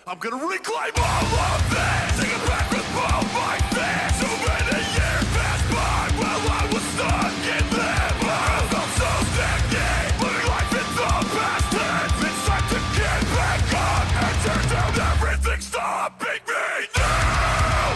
I'm gonna reclaim all of this. Take it back with all my feet. So many years passed by while I was stuck in limbo. I felt so stagnant, living life in the past tense. It's time to get back up and turn down everything stopping me now.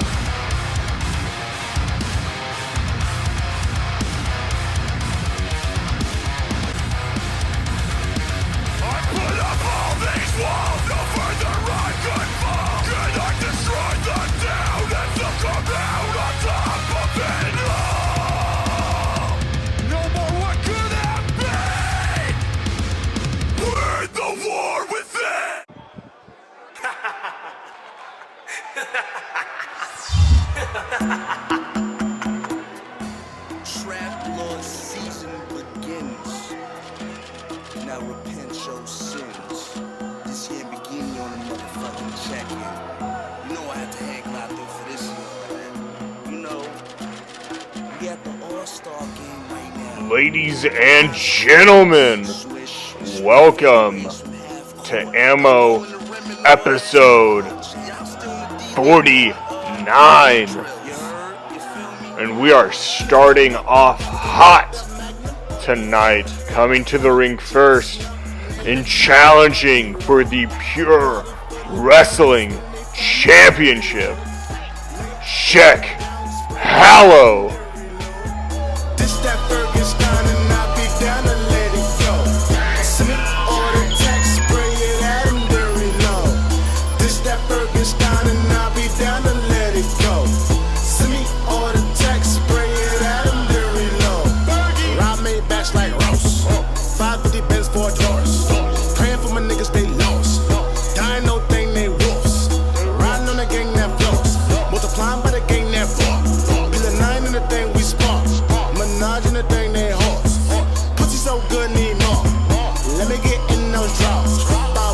I put up all these walls, no further I could fall. Could I destroy the town and still come out on top of it all? No more what could have been. We're in the war within. Trap Lord season begins. Now repent your sins. This year begin you on a motherfucking check-in. You know I had to hand clap through for this year, man. You know, we at the All-Star game right now. Ladies and gentlemen, welcome to AMO episode 49. And we are starting off hot tonight, coming to the ring first and challenging for the Pure Wrestling Championship, Check Hallow. This that Fergus down and I be down to let it go. Send me all the text, spray it at him very low. This that Fergus down and I be down to let it go. Send me all the text, spray it at him very low. Ride made backs like roast. 550 Benz 4 doors. Praying for my niggas they lost. Dying no thing they wolves. Riding on the gang that flows. Multiplying by the gang that fall. Be the 9 in the thing we spark. Menage in the thing they horse. Pussy so good need more. Let me get in those drawers.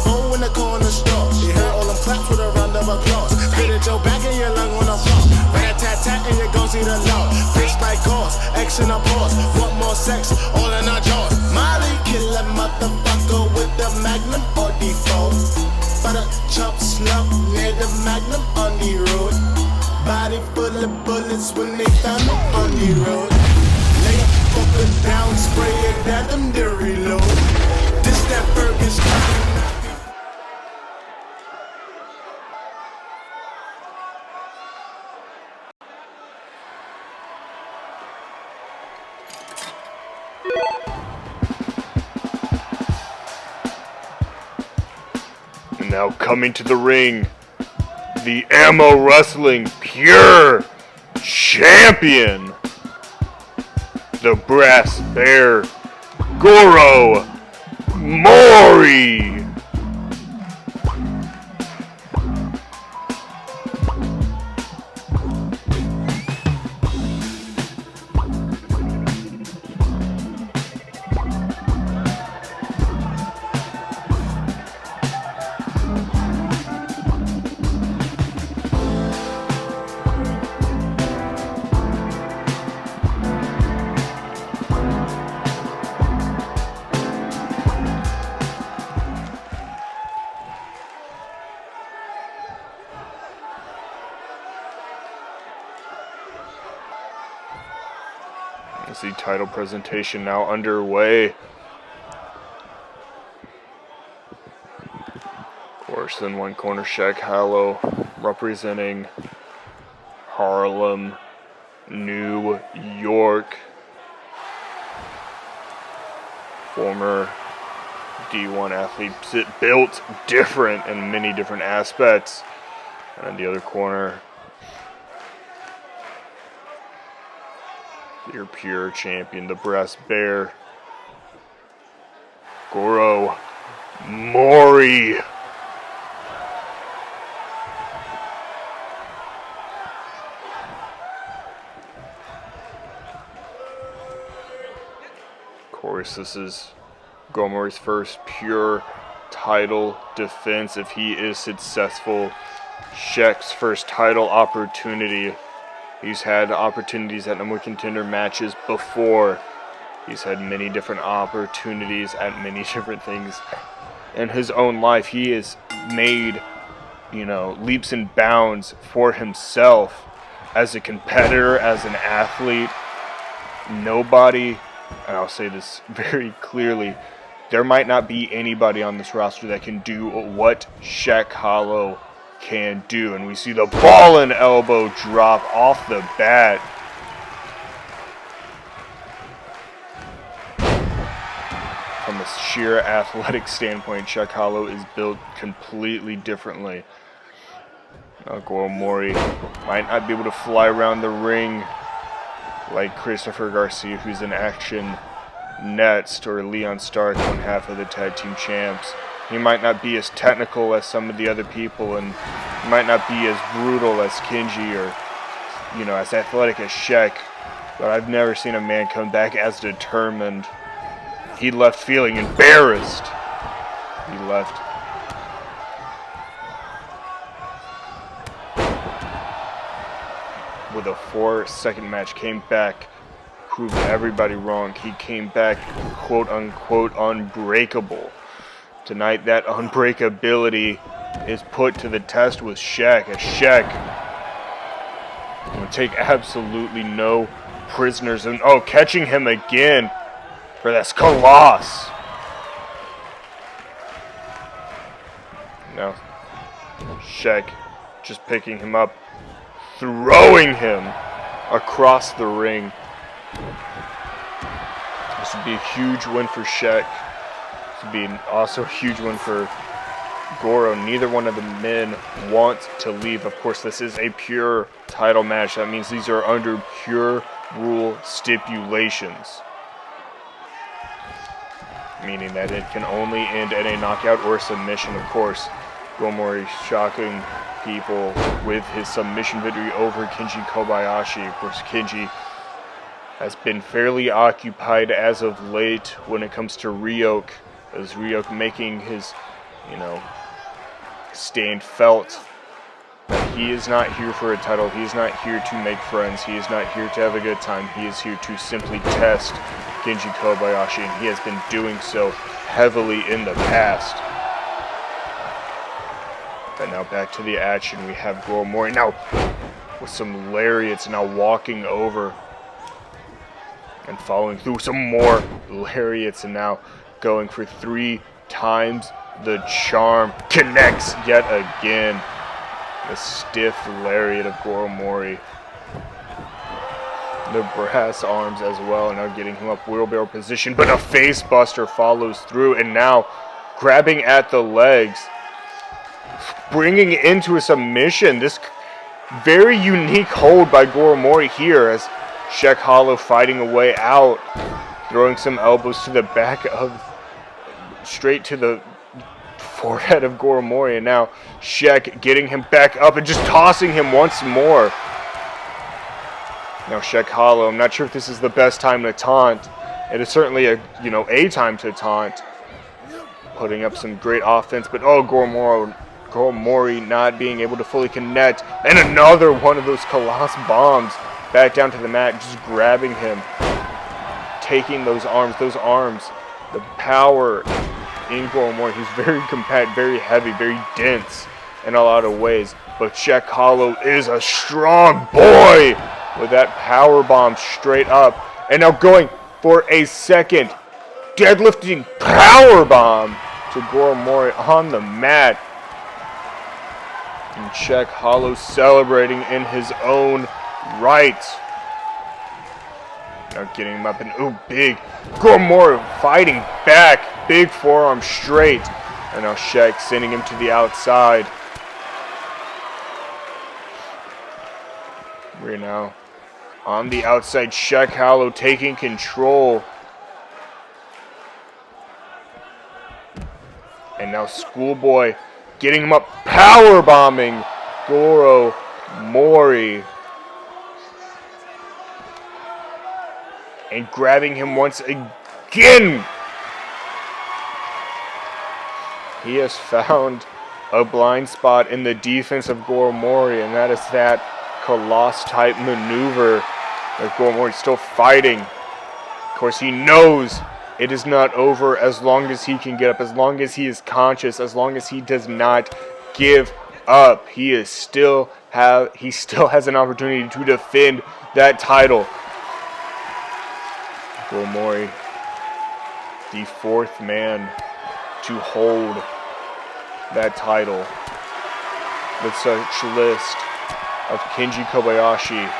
5-0 in the corner store. You heard all them claps with a round of applause. Spit at your back and your lung on the floor. Rat-tat-tat and you gon' see the law. Bitch like cause, action or pause. Want more sex, all in our jaws. Molly kill a motherfucker with the Magnum or default. Butter chop slump near the Magnum on the road. Body full of bullets when they found them on the road. Lay a fucker down, spray it at them to reload. This that Fergus time. And now coming to the ring, the AMO Wrestling Pure Champion, the Brass Bear, Goro Mori. As the title presentation now underway. Of course, in one corner, Check Hallow, representing Harlem, New York. Former D1 athlete, built different in many different aspects. And in the other corner, your Pure Champion, the Brass Bear, Goro Mori. Of course, this is Goro Mori's first Pure title defense if he is successful. Shek's first title opportunity. He's had opportunities at number contender matches before. He's had many different opportunities at many different things in his own life. He has made leaps and bounds for himself as a competitor, as an athlete. Nobody, and I'll say this very clearly, there might not be anybody on this roster that can do what Shaq Hollow can do. And we see the ball and elbow drop off the bat. From a sheer athletic standpoint, Shaq Hollow is built completely differently. Goro Mori might not be able to fly around the ring like Christopher Garcia, who's in action next, or Leon Stark, one half of the tag team champs. He might not be as technical as some of the other people, and he might not be as brutal as Kenji, or as athletic as Shaq. But I've never seen a man come back as determined. He left feeling embarrassed. He left with a 4-second match, came back, proved everybody wrong. He came back, quote unquote, unbreakable. Tonight, that unbreakability is put to the test with Shaq, as Shaq will take absolutely no prisoners. And catching him again for that Koloss. Now, Shaq just picking him up, throwing him across the ring. This would be a huge win for Shaq. This would be also a huge win for Goro. Neither one of the men want to leave. Of course, this is a pure title match. That means these are under pure rule stipulations, meaning that it can only end in a knockout or submission. Of course, Goro Mori shocking people with his submission victory over Kenji Kobayashi. Of course, Kenji has been fairly occupied as of late when it comes to Ryok, as Ryok making his, stand felt that he is not here for a title. He is not here to make friends. He is not here to have a good time. He is here to simply test Kenji Kobayashi, and he has been doing so heavily in the past. But now back to the action. We have Goro Mori now with some lariats, now walking over and following through some more lariats, and now going for 3 times the charm. Connects yet again. The stiff lariat of Goro Mori. The brass arms as well, now getting him up wheelbarrow position, but a face buster follows through, and now grabbing at the legs, bringing into a submission. This very unique hold by Goro Mori here, as Shaq Hollow fighting a way out, throwing some elbows to the back of, straight to the forehead of Goro Mori, and now Shaq getting him back up and just tossing him once more. Now Shaq Hollow, I'm not sure if this is the best time to taunt. It is certainly a time to taunt, putting up some great offense, but Goro Mori not being able to fully connect, and another one of those Koloss bombs back down to the mat, just grabbing him, taking those arms, the power in Goro Mori, who's very compact, very heavy, very dense in a lot of ways, but Shaq Hollow is a strong boy with that power bomb straight up, and now going for a second deadlifting power bomb to Goro Mori on the mat. And Shaq Hollow celebrating in his own right. Now getting him up, and big Goro Mori fighting back, big forearm straight, and now Shaq sending him to the outside. We're now on the outside, Shaq Hollow taking control. And now Schoolboy getting him up, power bombing Goro Mori. And grabbing him once again. He has found a blind spot in the defense of Goro Mori, and that is that Koloss type maneuver. That Goro Mori still fighting. Of course, he knows it is not over as long as he can get up, as long as he is conscious, as long as he does not give up. He still has an opportunity to defend that title. Gomori, the fourth man to hold that title, with such a list of Kenji Kobayashi,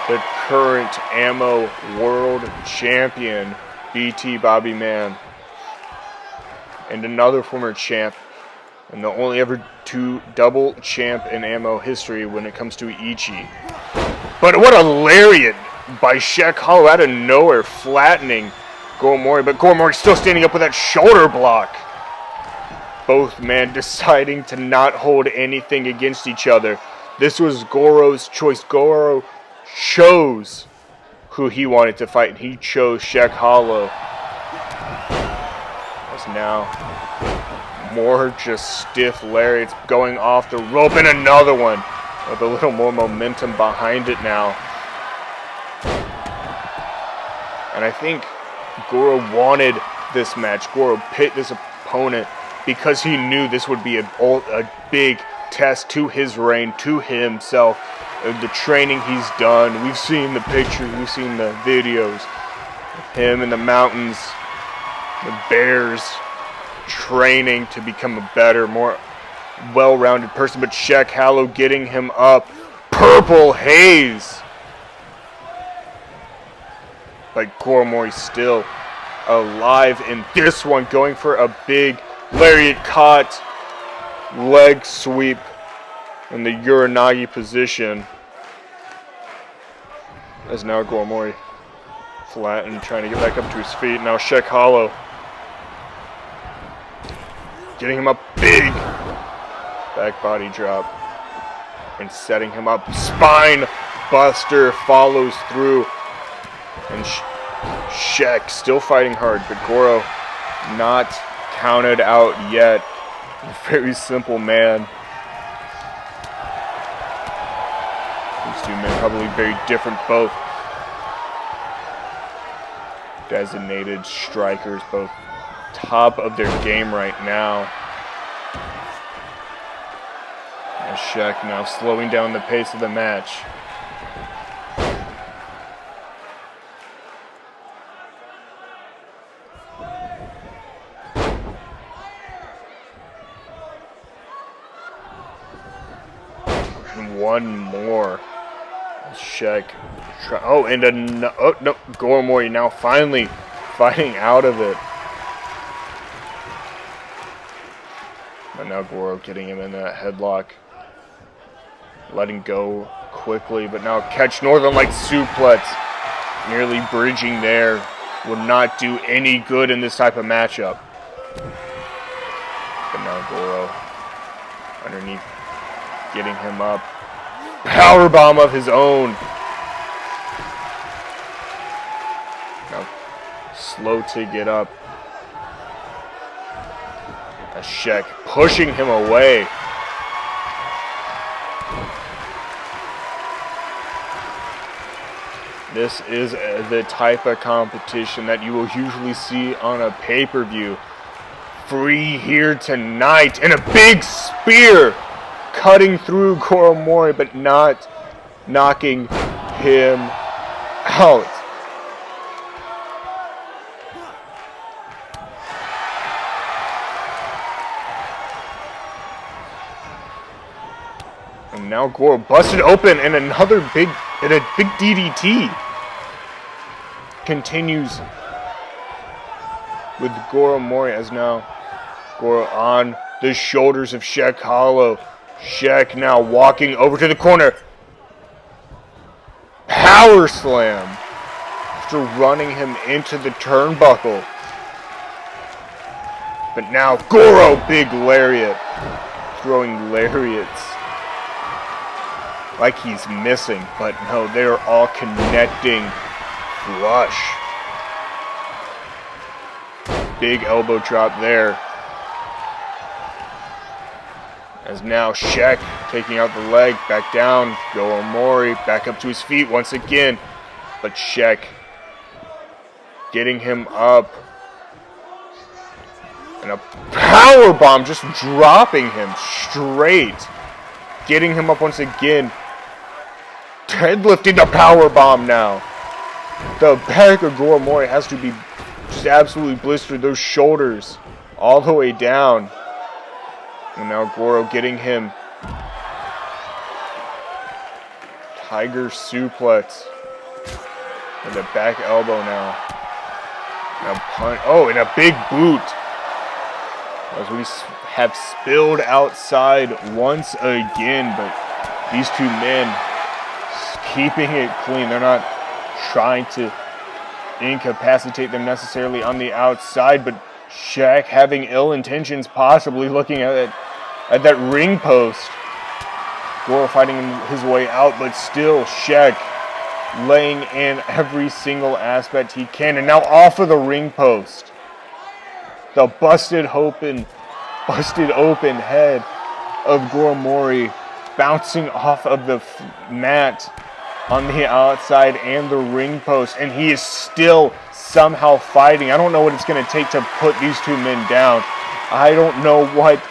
the current AMO World Champion, BT Bobby Man, and another former champ, and the only ever double champ in AMO history when it comes to Ichi. But what a lariat by Shek Hollow out of nowhere, flattening Gomori, but Gomori still standing up with that shoulder block. Both men deciding to not hold anything against each other. This was Goro's choice. Goro chose who he wanted to fight, and he chose Shek Hollow. As now, more just stiff lariats going off the rope, and another one with a little more momentum behind it now. And I think Goro wanted this match. Goro picked this opponent because he knew this would be a big test to his reign, to himself, the training he's done. We've seen the pictures, we've seen the videos of him in the mountains, the bears, training to become a better, more well-rounded person. But Shek Hollow getting him up. Purple haze. But Gomori still alive in this one, going for a big lariat caught, leg sweep in the Uranagi position. As now Gomori flattened, trying to get back up to his feet. Now Shek Hollow getting him up, big back body drop, and setting him up. Spine buster follows through, and Shek still fighting hard, but Goro not counted out yet. Very simple man. These two men probably very different, both designated strikers, both top of their game right now. And Shek now slowing down the pace of the match. One more. Shek. Oh, and oh no, Gomori now finally fighting out of it. And now Goro getting him in that headlock. Letting go quickly, but now catch Northern Light suplex. Nearly bridging there. Would not do any good in this type of matchup. But now Goro underneath, getting him up. Powerbomb of his own. Now slow to get up. A Shek pushing him away. This is the type of competition that you will usually see on a pay-per-view. Free here tonight. And a big spear cutting through Gomori, but not knocking him out. And now Goro busted open, and another big DDT. Continues with Gomori, as now Goro on the shoulders of Shek Hollow. Shek now walking over to the corner. Power slam after running him into the turnbuckle. But now Goro, big lariat, throwing lariats like he's missing, but no, they're all connecting flush. Big elbow drop there. As now Shek taking out the leg, back down. Gomori back up to his feet once again. But Shek getting him up. And a power bomb, just dropping him straight. Getting him up once again. Deadlifting the power bomb now. The back of Goro Mori has to be just absolutely blistered. Those shoulders all the way down. And now Goro getting him. Tiger suplex. And a back elbow now. And a punch. Oh, and a big boot. As we have spilled outside once again. But these two men keeping it clean. They're not trying to incapacitate them necessarily on the outside. But Shaq having ill intentions, possibly looking at that ring post. Goro fighting his way out, but still Shaq laying in every single aspect he can. And now off of the ring post. The busted open head of Goro Mori bouncing off of the mat on the outside and the ring post. And he is still somehow fighting. I don't know what it's going to take to put these two men down. I don't know what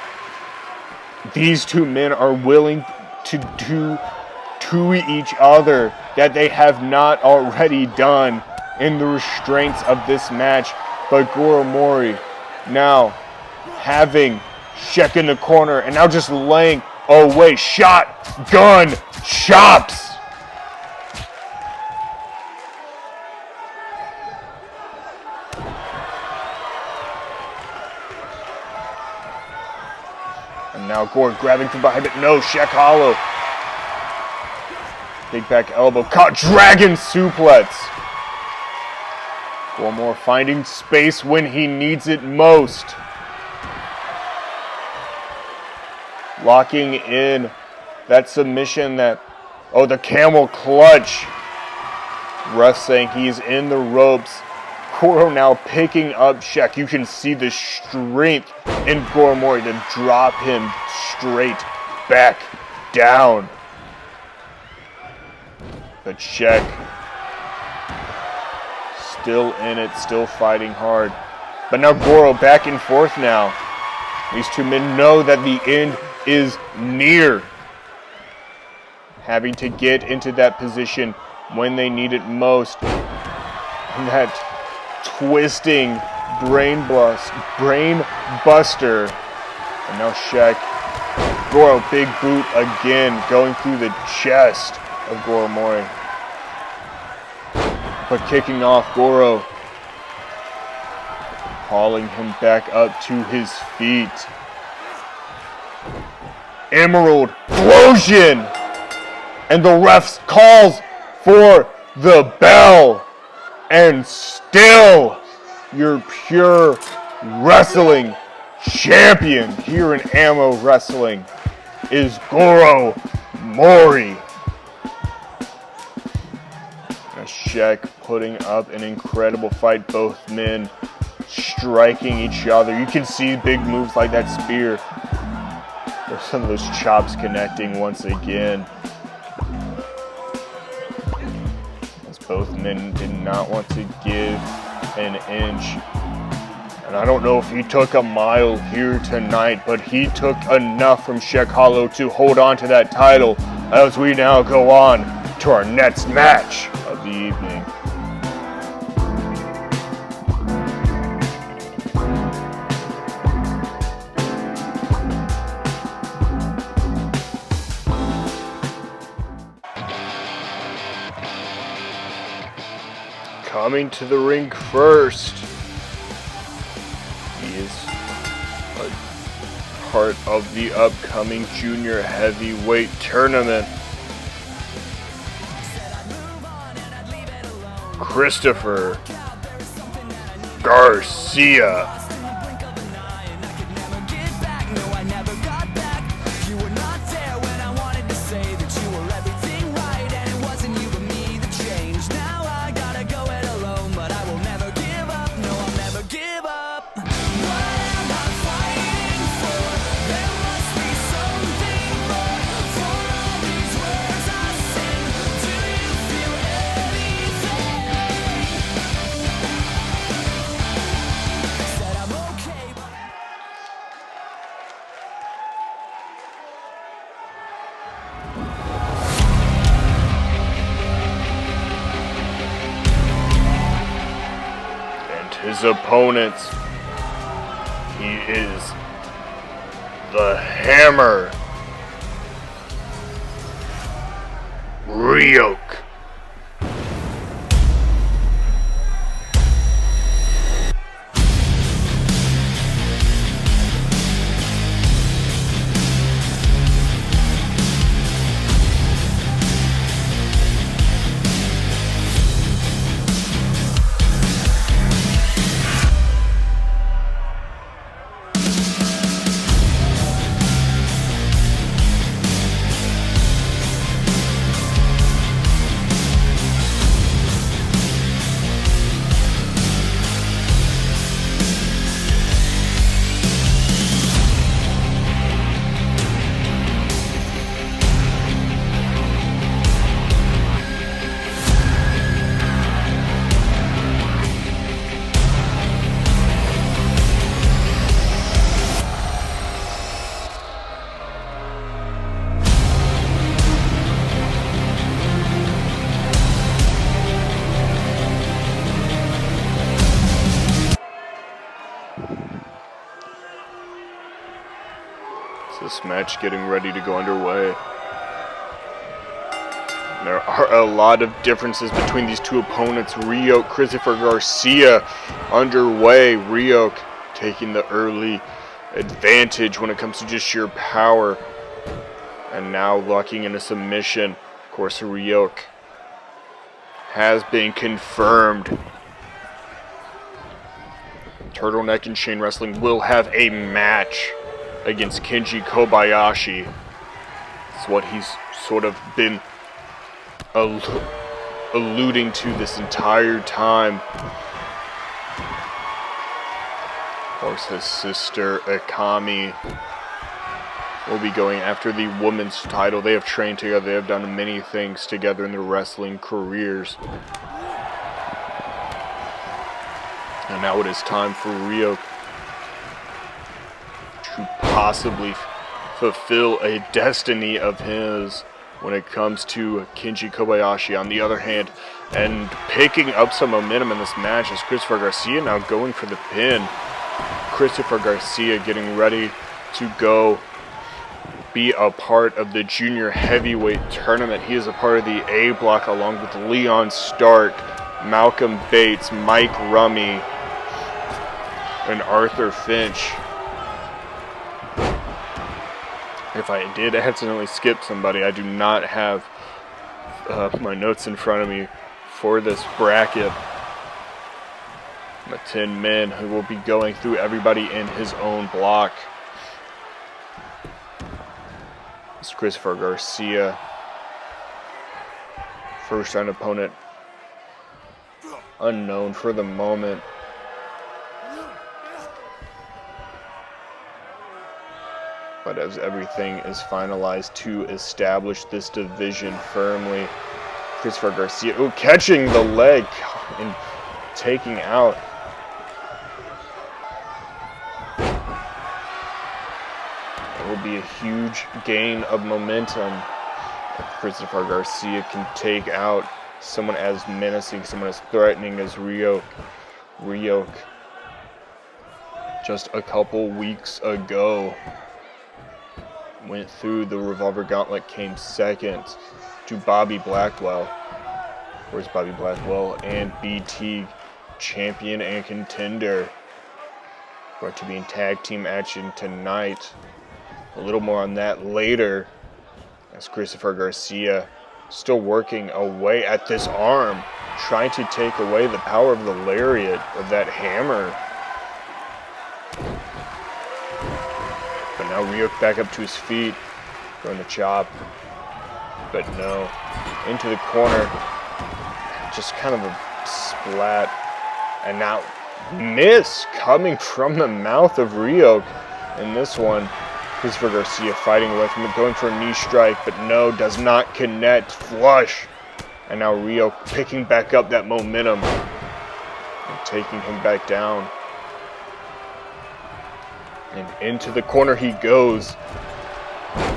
these two men are willing to do to each other that they have not already done in the restraints of this match. But Goro Mori now having Shaq in the corner and now just laying away shotgun chops. And now Goro grabbing from behind it. No, Shaq hollow. Big back elbow. Caught dragon suplex. Goro Mori finding space when he needs it most. Locking in that submission that... Oh, the camel clutch. Ref saying he's in the ropes. Goro now picking up Shaq. You can see the strength in Goro Mori to drop him straight back down. But Shaq still in it, still fighting hard. But now Goro back and forth now. These two men know that the end is near. Having to get into that position when they need it most. And that twisting brain buster. And now Shaq. Goro, big boot again, going through the chest of Goro Mori. But kicking off Goro. Hauling him back up to his feet. Emerald Explosion! And the ref calls for the bell. And still, your pure wrestling champion here in AMO Wrestling is Goro Mori. Shaq putting up an incredible fight. Both men striking each other. You can see big moves like that spear. There's some of those chops connecting once again. As both men did not want to give an inch. And I don't know if he took a mile here tonight, but he took enough from Shaq Hollow to hold on to that title as we now go on to our next match of the evening. Coming to the ring first, he is a part of the upcoming junior heavyweight tournament. Christopher Garcia. his opponents. He is the Hammer, Ryuk. This match getting ready to go underway. There are a lot of differences between these two opponents. Ryuk, Christopher Garcia underway. Ryuk taking the early advantage when it comes to just sheer power. And now locking in a submission. Of course, Ryuk has been confirmed. Turtleneck and Chain Wrestling will have a match against Kenji Kobayashi. It's what he's sort of been alluding to this entire time. Of course, his sister Akami will be going after the women's title. They have trained together. They have done many things together in their wrestling careers. And now it is time for Ryuk to possibly fulfill a destiny of his when it comes to Kenji Kobayashi. On the other hand, and picking up some momentum in this match is Christopher Garcia now going for the pin. Christopher Garcia getting ready to go be a part of the junior heavyweight tournament. He is a part of the A block along with Leon Stark, Malcolm Bates, Mike Rummy, and Arthur Finch. If I did accidentally skip somebody, I do not have my notes in front of me for this bracket. The 10 men who will be going through everybody in his own block. It's Christopher Garcia. First round opponent unknown for the moment. But as everything is finalized to establish this division firmly, Christopher Garcia, catching the leg and taking out. It will be a huge gain of momentum if Christopher Garcia can take out someone as menacing, someone as threatening as Ryuk. Just a couple weeks ago went through the Revolver Gauntlet, came second to Bobby Blackwell. Where's Bobby Blackwell? And BT champion and contender. Going to be in tag team action tonight. A little more on that later, as Christopher Garcia still working away at this arm, trying to take away the power of the lariat, of that hammer. But now Ryuk back up to his feet, going to chop, but no, into the corner, just kind of a splat, and now miss coming from the mouth of Ryuk in this one. Christopher Garcia fighting away from it, going for a knee strike, but no, does not connect, flush, and now Ryuk picking back up that momentum and taking him back down. And into the corner he goes.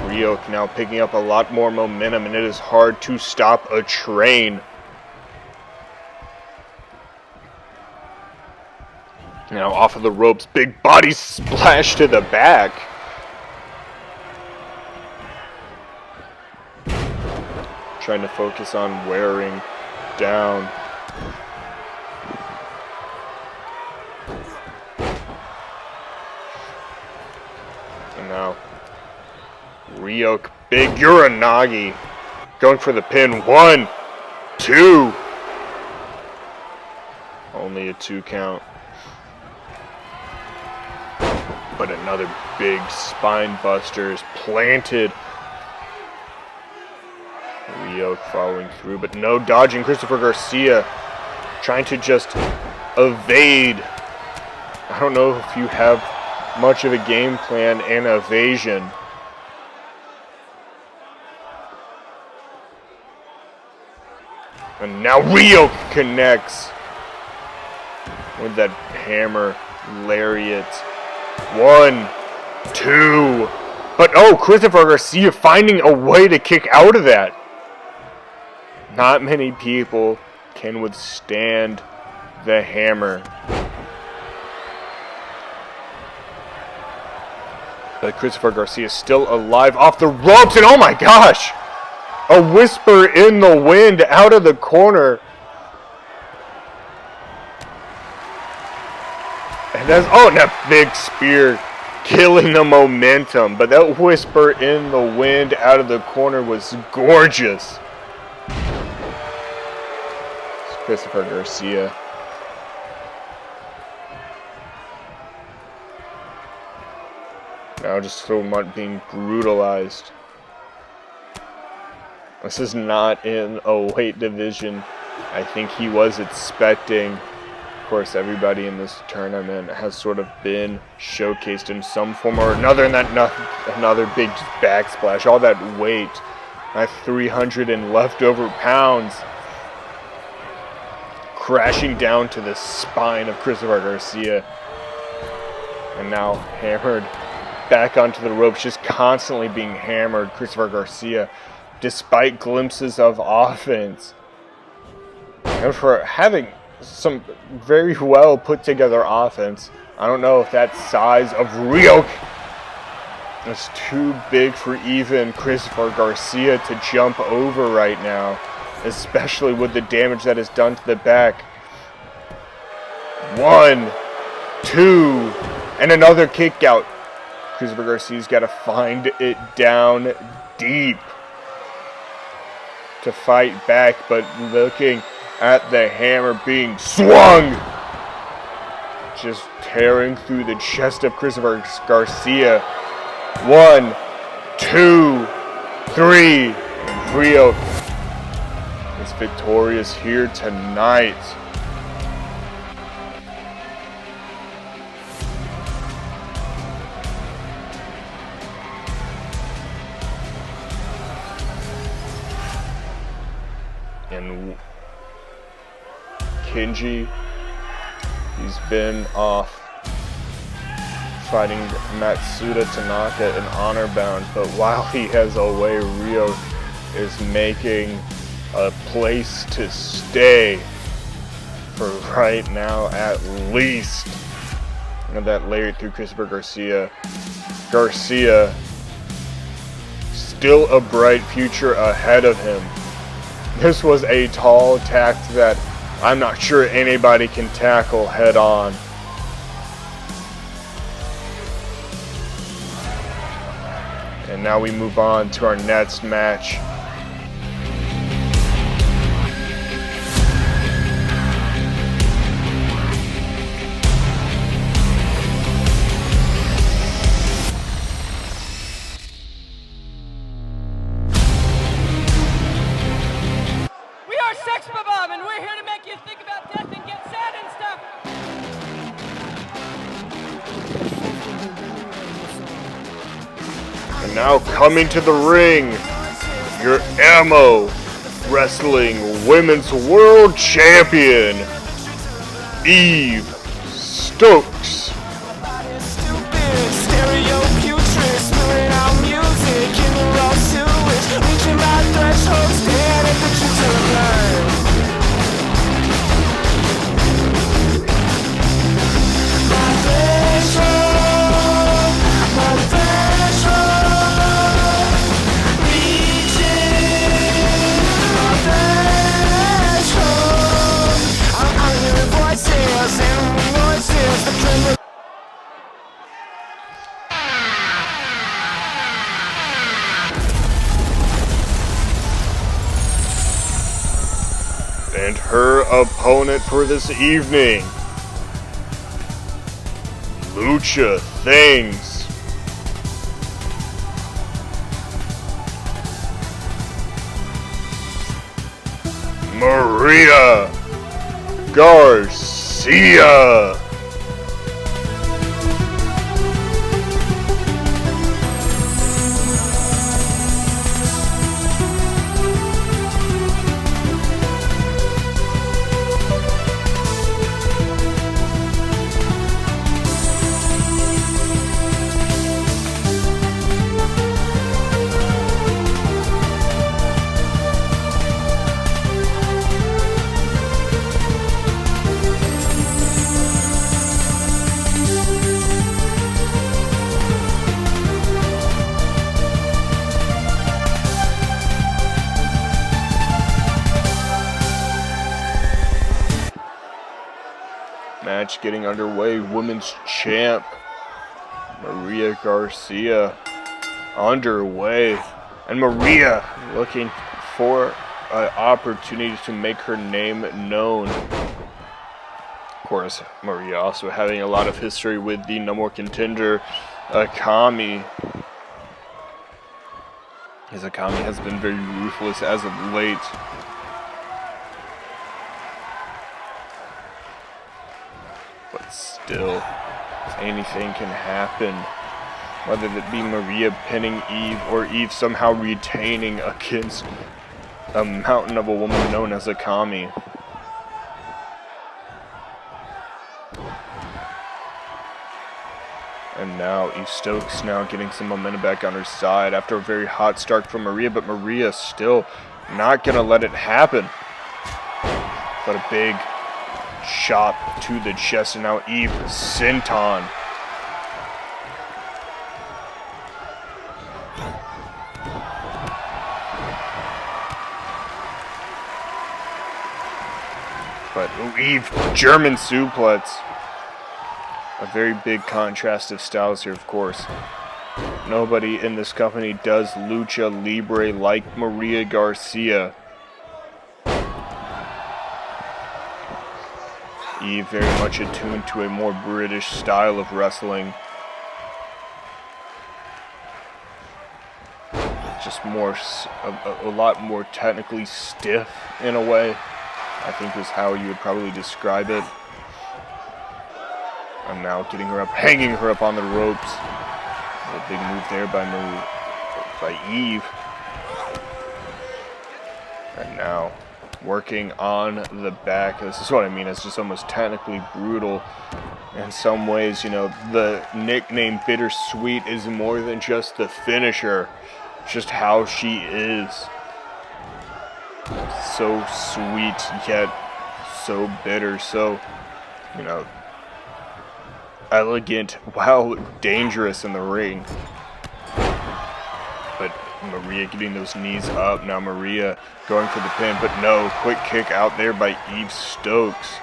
Ryuk now picking up a lot more momentum, and it is hard to stop a train. Now off of the ropes, big body splash to the back. Trying to focus on wearing down. And now Ryuk, big Uranagi, going for the pin. 1, 2. Only a 2 count. But another big spine buster is planted. Ryuk following through, but no dodging. Christopher Garcia trying to just evade. I don't know if you have much of a game plan in evasion. And now Ryuk connects with that hammer lariat. 1, 2. But oh, Christopher Garcia finding a way to kick out of that. Not many people can withstand the hammer. But Christopher Garcia is still alive off the ropes, and oh my gosh! A whisper in the wind out of the corner. And that's, oh, and that big spear killing the momentum. But that whisper in the wind out of the corner was gorgeous. It's Christopher Garcia. Now just so much being brutalized. This is not in a weight division I think he was expecting. Of course, everybody in this tournament has sort of been showcased in some form or another, and that another big backsplash. All that weight, that 300 and leftover pounds, crashing down to the spine of Christopher Garcia. And now hammered back onto the ropes, just constantly being hammered. Christopher Garcia, despite glimpses of offense, and for having some very well put together offense. I don't know if that size of Ryuk is too big for even Christopher Garcia to jump over right now, especially with the damage that is done to the back. 1, 2, and another kick out. Christopher Garcia's got to find it down deep to fight back, but looking at the hammer being swung, just tearing through the chest of Christopher Garcia. 1, 2, 3, and Ryuk is victorious here tonight. And Kenji, he's been off fighting Matsuda Tanaka in Honor Bound, but while he has away, Ryuk is making a place to stay for right now at least. And that lariat through Christopher Garcia. Garcia, still a bright future ahead of him. This was a tall task that I'm not sure anybody can tackle head on. And now we move on to our next match. And now coming to the ring, your AMO Wrestling Women's World Champion, Eve Stokes. And her opponent for this evening, Lucha Things. Maria Garcia. Match getting underway. Women's champ Maria Garcia underway, and Maria looking for an opportunity to make her name known. Of course, Maria also having a lot of history with the number one contender Akami. His Akami has been very ruthless as of late. But still, anything can happen. Whether it be Maria pinning Eve or Eve somehow retaining against a mountain of a woman known as Akami. And now Eve Stokes now getting some momentum back on her side after a very hot start from Maria, but Maria still not gonna let it happen. But a big shot to the chest, and now Eve Sinton. But Eve German suplex. A very big contrast of styles here, of course. Nobody in this company does lucha libre like Maria Garcia. Eve very much attuned to a more British style of wrestling. Just more, a lot more technically stiff in a way, I think is how you would probably describe it. And now getting her up, hanging her up on the ropes. A big move there by Eve. And now working on the back. This is what I mean. It's just almost technically brutal. In some ways, you know, the nickname Bittersweet is more than just the finisher. It's just how she is. So sweet, yet so bitter. So, you know, elegant while dangerous in the ring. But Maria getting those knees up. Now Maria going for the pin, but no. Quick kick out there by Eve Stokes.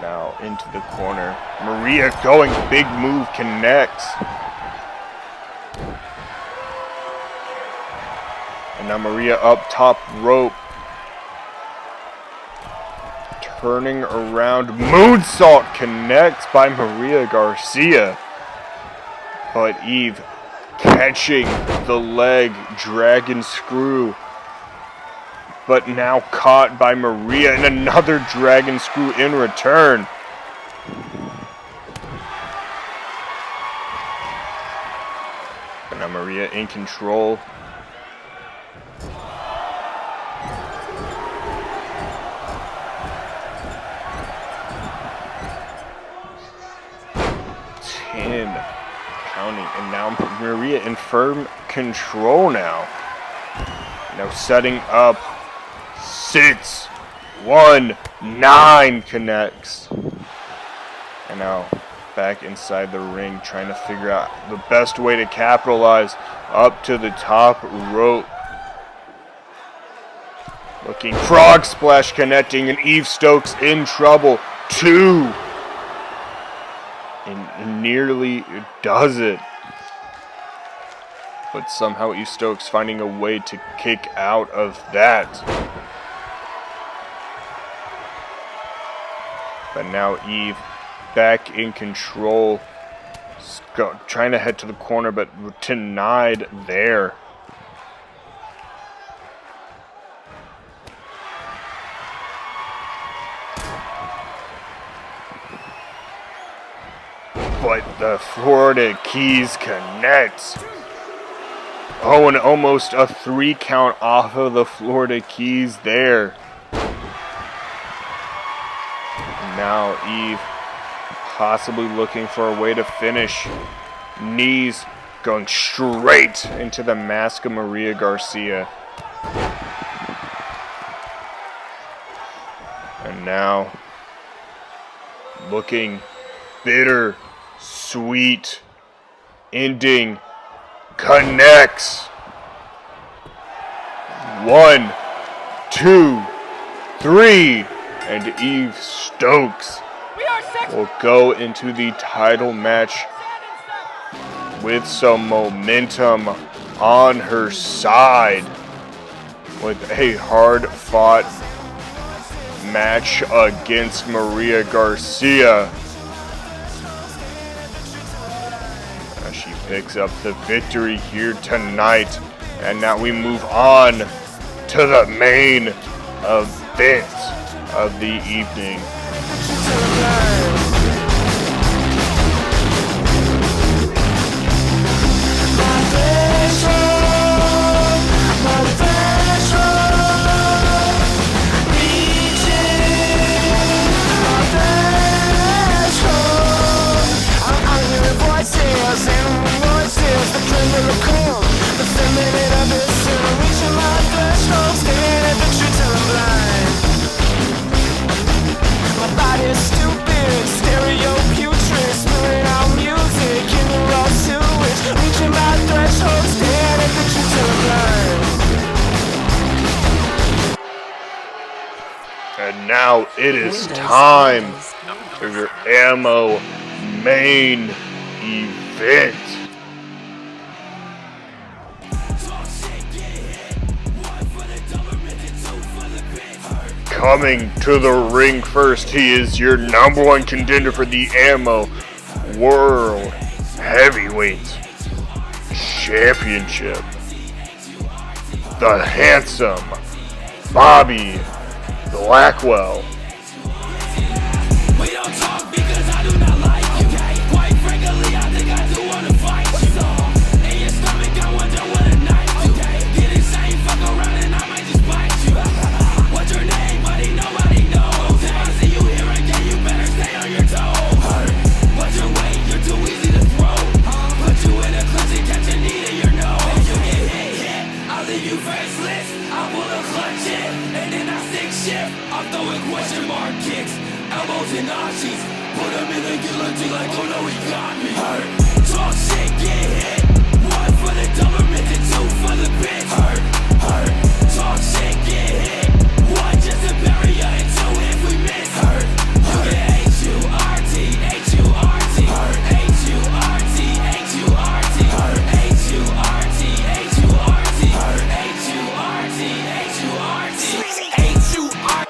Now into the corner. Maria going, big move, connects. And now Maria up top rope. Turning around. Moonsault connects by Maria Garcia. But Eve catching the leg, dragon screw. But now caught by Maria, and another dragon screw in return. And now Maria in control. Pounding, and now Maria in firm control now. Now setting up. 6-1-9 connects. And now back inside the ring, trying to figure out the best way to capitalize up to the top rope. Looking frog splash connecting, and Eve Stokes in trouble. 2. And nearly does it. But somehow Eve Stokes finding a way to kick out of that. But now Eve back in control. Trying to head to the corner, but denied there. But the Florida Keys connects. Oh, and almost a 3 count off of the Florida Keys there. Now Eve possibly looking for a way to finish. Knees going straight into the mask of Maria Garcia. And now looking bitter, sweet, ending, connects. 1, 2, 3, and Eve Stokes will go into the title match with some momentum on her side, with a hard-fought match against Maria Garcia. She picks up the victory here tonight, and now we move on to the main event of the evening. And now it is time for your AMO main event. Coming to the ring first, he is your #1 contender for the AMO World Heavyweight Championship, the handsome Bobby Blackwell. We don't talk because I do not like you. Quite frankly, I think I do want to fight you. In your stomach, I wonder what a knife you. Get insane, fuck around, and I might just bite you. What's your name, buddy? Nobody knows. If I see you here again, you better stay on your toes. What's your weight? You're too easy to throw. Put you in a closet, catch a need in your nose. If you get hit, I'll leave you faceless. I pull a clutch in, and then I stick shift. I'm throwing question mark kicks, elbows and archies. Put him in the guillotine like, oh no, he got me. Hurt. Talk shit, get hit. 1 for the government and 2 for the bitch. Hurt. Hurt. Talk shit, get hit. 1 just to bury ya, and 2 if we miss. Hurt. You get H-U-R-T, H-U-R-T. Hurt. H-U-R-T, H-U-R-T. Hurt. H-U-R-T, H-U-R-T. Hurt. H-U-R-T, H-U-R-T. H-U-R-T.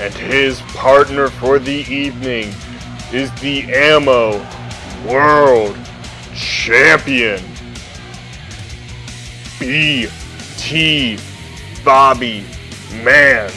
And his partner for the evening is the AMO World Champion, B.T. Bobby Man.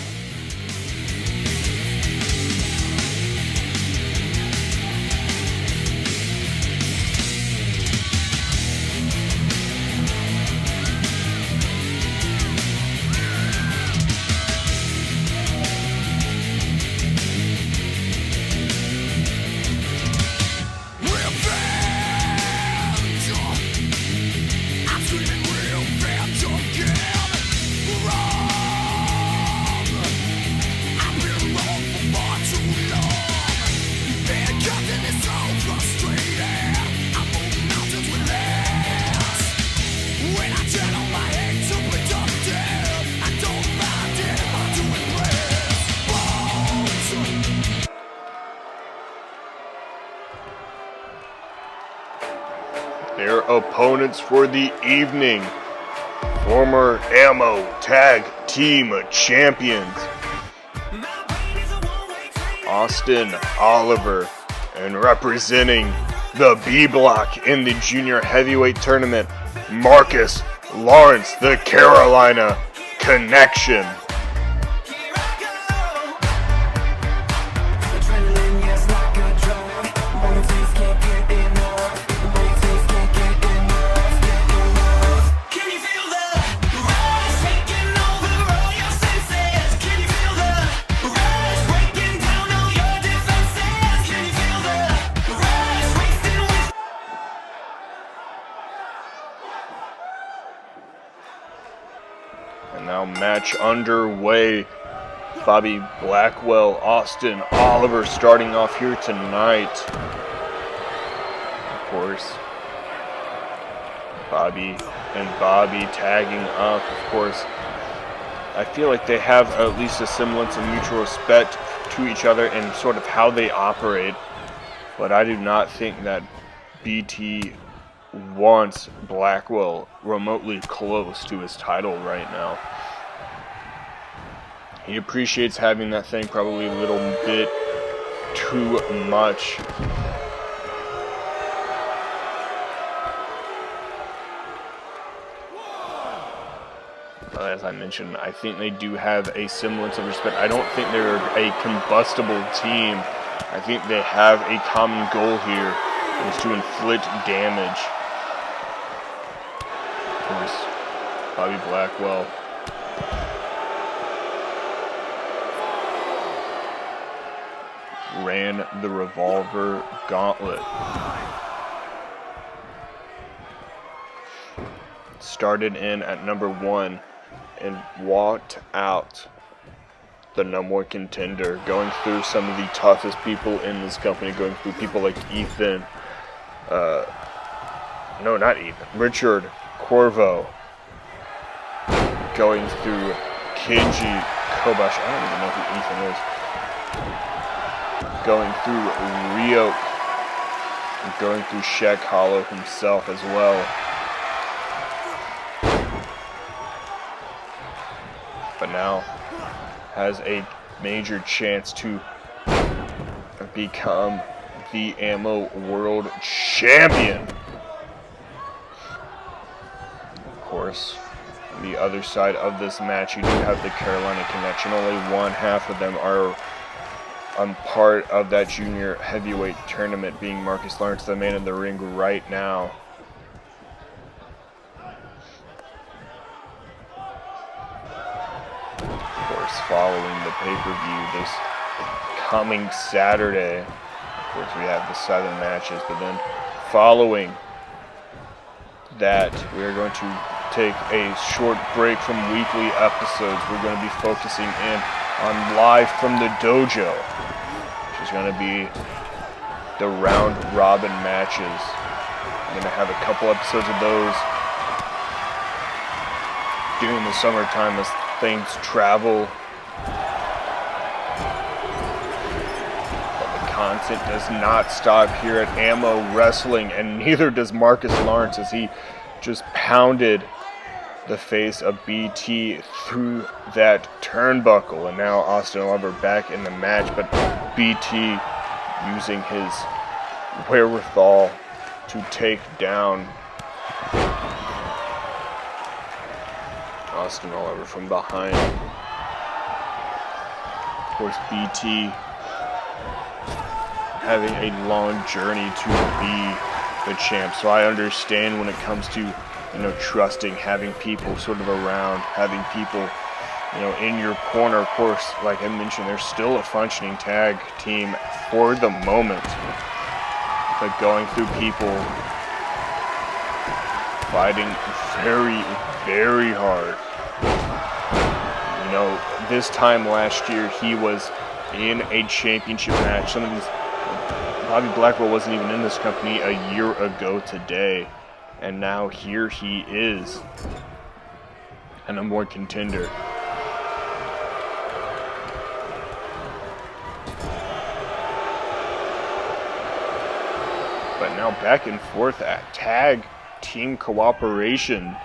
their opponents for the evening, former AMO Tag Team Champions, Austin Oliver, and representing the B Block in the Junior Heavyweight Tournament, Marcus Lawrence, the Carolina Connection. And now match underway. Bobby Blackwell, Austin Oliver starting off here tonight. Of course, Bobby and Bobby tagging up. Of course, I feel like they have at least a semblance of mutual respect to each other and sort of how they operate. But I do not think that BT wants Blackwell remotely close to his title right now. He appreciates having that thing probably a little bit too much. But as I mentioned, I think they do have a semblance of respect. I don't think they're a combustible team. I think they have a common goal here, is to inflict damage. Of course, Bobby Blackwell ran the revolver gauntlet. Started in at number 1 and walked out the number 1 contender, going through some of the toughest people in this company, going through people like Ethan, no, not Ethan, Richard Corvo, going through Kenji Kobashi, I don't even know who Ethan is, going through Rio, and going through Shaq Hollow himself as well. But now has a major chance to become the AMO World Champion. Of course, on the other side of this match, you do have the Carolina Connection. Only one half of them are part of that junior heavyweight tournament, being Marcus Lawrence, the man in the ring right now. Of course, following the pay-per-view this coming Saturday, of course we have the 7 matches, but then following that we are going to take a short break from weekly episodes. We're going to be focusing in on Live from the Dojo, which is going to be the round robin matches. I'm going to have a couple episodes of those during the summertime as things travel. But the content does not stop here at AMO Wrestling, and neither does Marcus Lawrence, as he just pounded the face of BT through that turnbuckle. And now Austin Oliver back in the match, but BT using his wherewithal to take down Austin Oliver from behind. Of course, BT having a long journey to be the champ, so I understand when it comes to, you know, trusting, having people sort of around, having people, you know, in your corner. Of course, like I mentioned, there's still a functioning tag team for the moment, but going through people fighting very, very hard. You know, this time last year he was in a championship match. Some of these, Bobby Blackwell wasn't even in this company a year ago today, and now here he is, a number 1 contender. But now back and forth at tag team cooperation.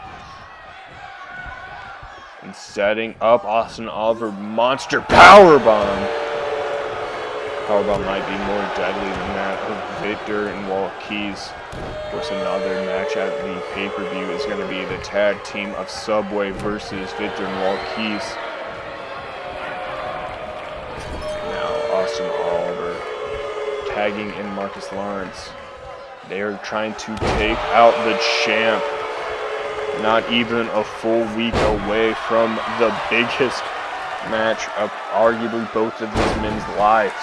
And setting up Austin Oliver, monster powerbomb. Powerbomb might be more deadly than that of Victor and Walkies. Of course, another match at the pay-per-view is going to be the tag team of Subway versus Victor and Walkies. Now Austin Oliver tagging in Marcus Lawrence. They are trying to take out the champ. Not even a full week away from the biggest match of arguably both of these men's lives.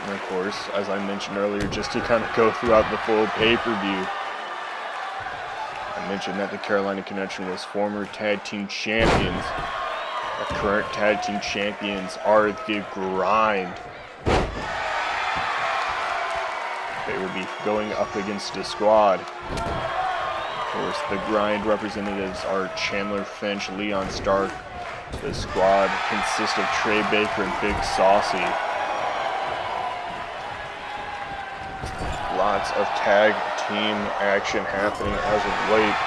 And of course, as I mentioned earlier, just to kind of go throughout the full pay-per-view, I mentioned that the Carolina Connection was former tag team champions. The current tag team champions are the Grind. They will be going up against a squad. Of course, the Grind representatives are Chandler Finch, Leon Stark. The squad consists of Trey Baker and Big Saucy. Lots of tag team action happening as of late.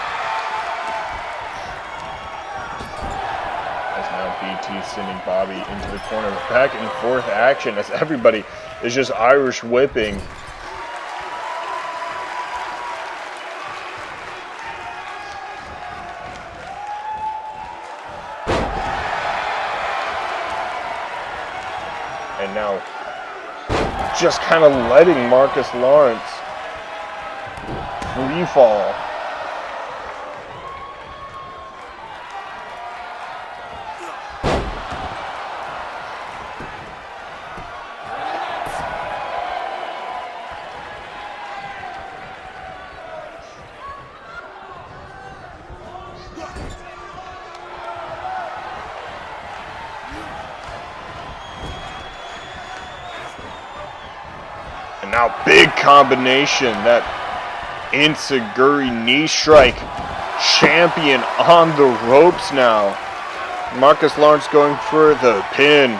As now BT sending Bobby into the corner. Back and forth action as everybody is just Irish whipping. And now just kind of letting Marcus Lawrence free fall. And now big combination, that Enziguri knee strike. Champion on the ropes now. Marcus Lawrence going for the pin.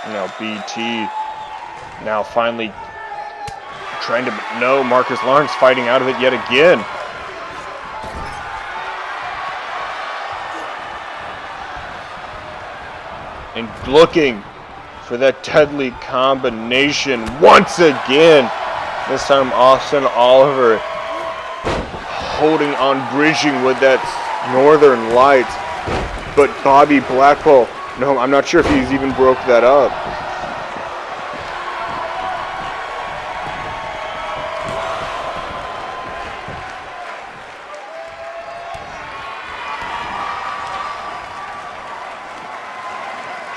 Now BT now finally trying to, no, Marcus Lawrence fighting out of it yet again. And looking for that deadly combination once again. This time Austin Oliver holding on, bridging with that Northern Lights. But Bobby Blackwell, no, I'm not sure if he's even broke that up.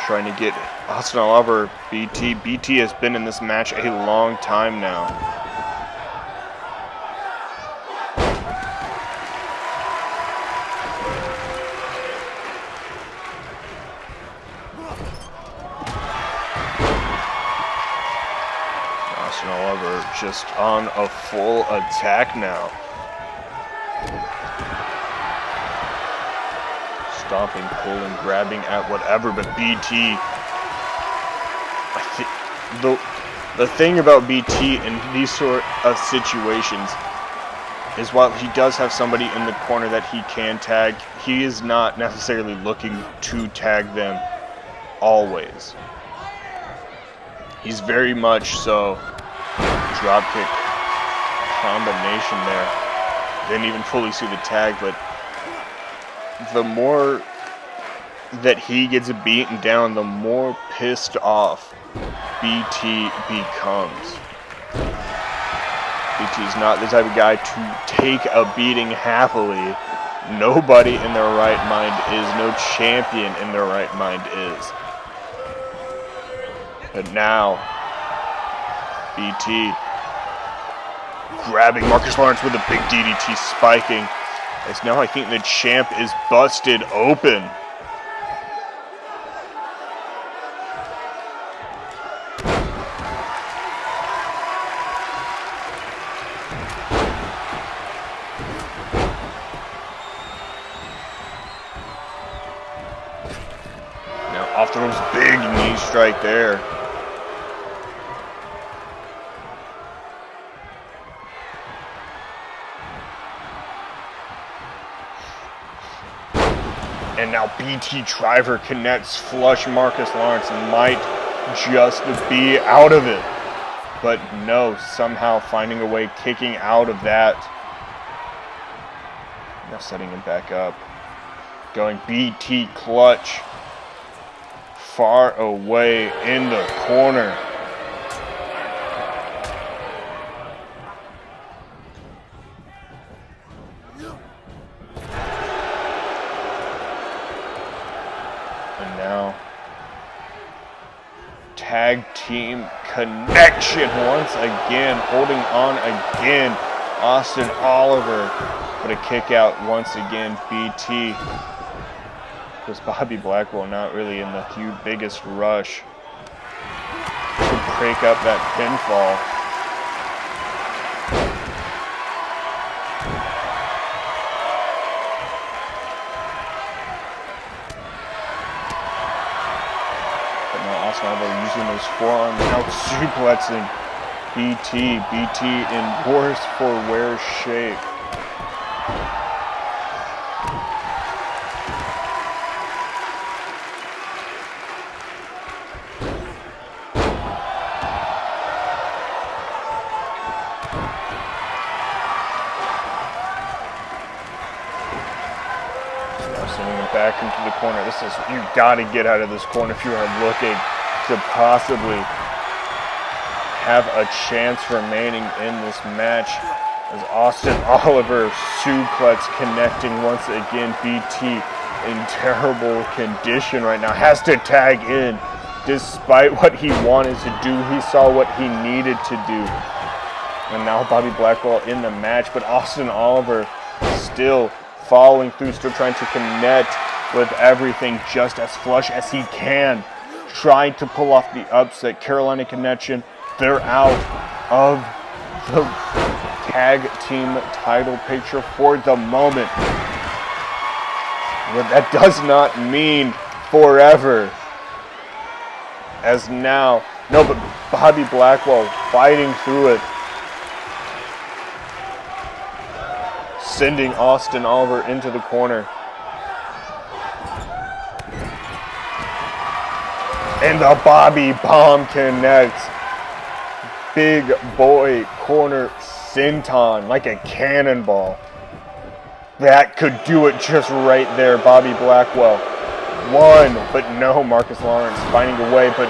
Trying to get Austin Oliver, BT. BT has been in this match a long time now. Austin Oliver just on a full attack now. Stomping, pulling, grabbing at whatever, but BT, the thing about BT in these sort of situations is while he does have somebody in the corner that he can tag, he is not necessarily looking to tag them always. He's very much so dropkick combination there. Didn't even fully see the tag, but the more that he gets beaten down, the more pissed off BT becomes. BT's not the type of guy to take a beating happily. Nobody in their right mind is. No champion in their right mind is. But now, BT grabbing Marcus Lawrence with a big DDT, spiking. As now I think the champ is busted open. throws big knee strike there. And now BT Driver connects, flush Marcus Lawrence, might just be out of it. But no, somehow finding a way, kicking out of that. Now setting him back up. Going BT clutch. Far away in the corner. And now, tag team connection once again, holding on again. Austin Oliver, but a kick out once again. BT. Was Bobby Blackwell not really in the biggest rush to break up that pinfall? But now Austin Oliver using those forearms, now suplexing BT. BT in worse for wear shape. Back into the corner. You got to get out of this corner if you are looking to possibly have a chance remaining in this match. As Austin Oliver suplex connecting once again. BT in terrible condition right now. Has to tag in despite what he wanted to do. He saw what he needed to do. And now Bobby Blackwell in the match, but Austin Oliver still following through, still trying to connect with everything just as flush as he can. Trying to pull off the upset. Carolina Connection, they're out of the tag team title picture for the moment. But that does not mean forever. As now, no, but Bobby Blackwell fighting through it. Sending Austin Oliver into the corner. And the Bobby Bomb connects. Big boy corner senton like a cannonball. That could do it just right there. Bobby Blackwell won, but no, Marcus Lawrence finding a way, but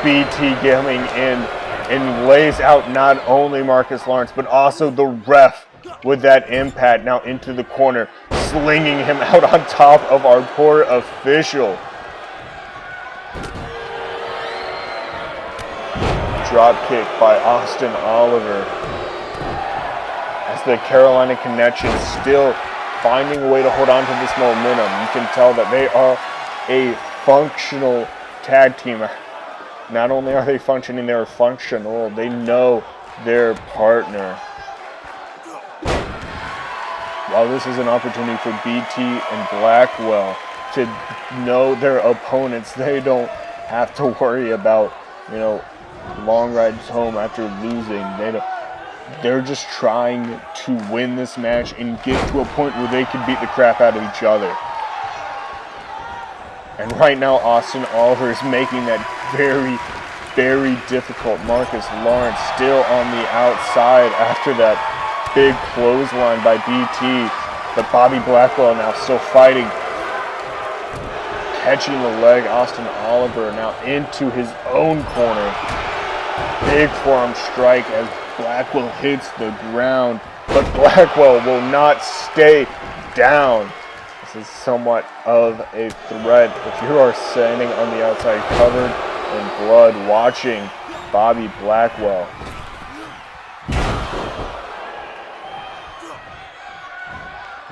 BT getting in and lays out not only Marcus Lawrence, but also the ref with that impact now into the corner, slinging him out on top of our poor official. Drop kick by Austin Oliver. As the Carolina Connection still finding a way to hold on to this momentum. You can tell that they are a functional tag team. Not only are they functioning, they are functional. They know their partner. While this is an opportunity for BT and Blackwell to know their opponents, they don't have to worry about, long rides home after losing. They're just trying to win this match and get to a point where they can beat the crap out of each other. And right now, Austin Oliver is making that very, very difficult. Marcus Lawrence still on the outside after that big clothesline by BT. But Bobby Blackwell now still fighting. Catching the leg, Austin Oliver now into his own corner. Big forearm strike as Blackwell hits the ground. But Blackwell will not stay down. This is somewhat of a threat. If you are standing on the outside covered in blood watching Bobby Blackwell.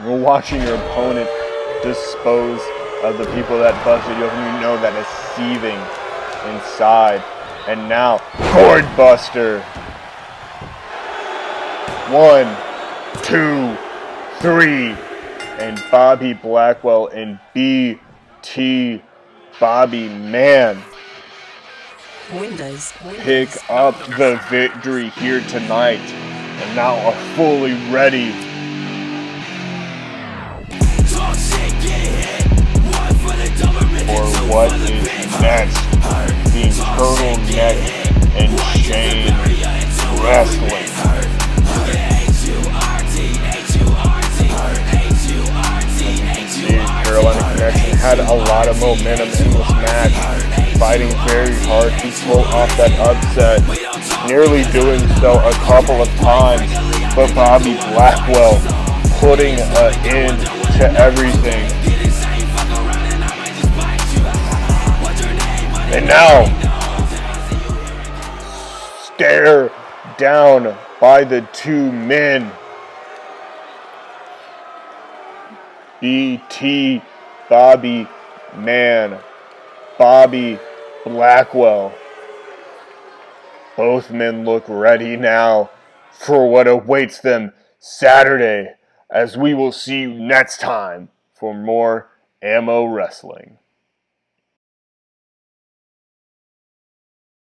You're watching your opponent dispose of the people that busted you up, and you know that is seething inside. And now, Cord Buster. 1, 2, 3. And Bobby Blackwell and BT Bobby Man Windows. pick up the victory here tonight, and now are fully ready for what is next. The turtleneck and chain wrestling. The Carolina Connection had a lot of momentum in this match, fighting very hard to pull off that upset, nearly doing so a couple of times, but Bobby Blackwell putting an end to everything. And now, stare down by the two men. BT Bobby Man, Bobby Blackwell. Both men look ready now for what awaits them Saturday, as we will see you next time for more AMO Wrestling.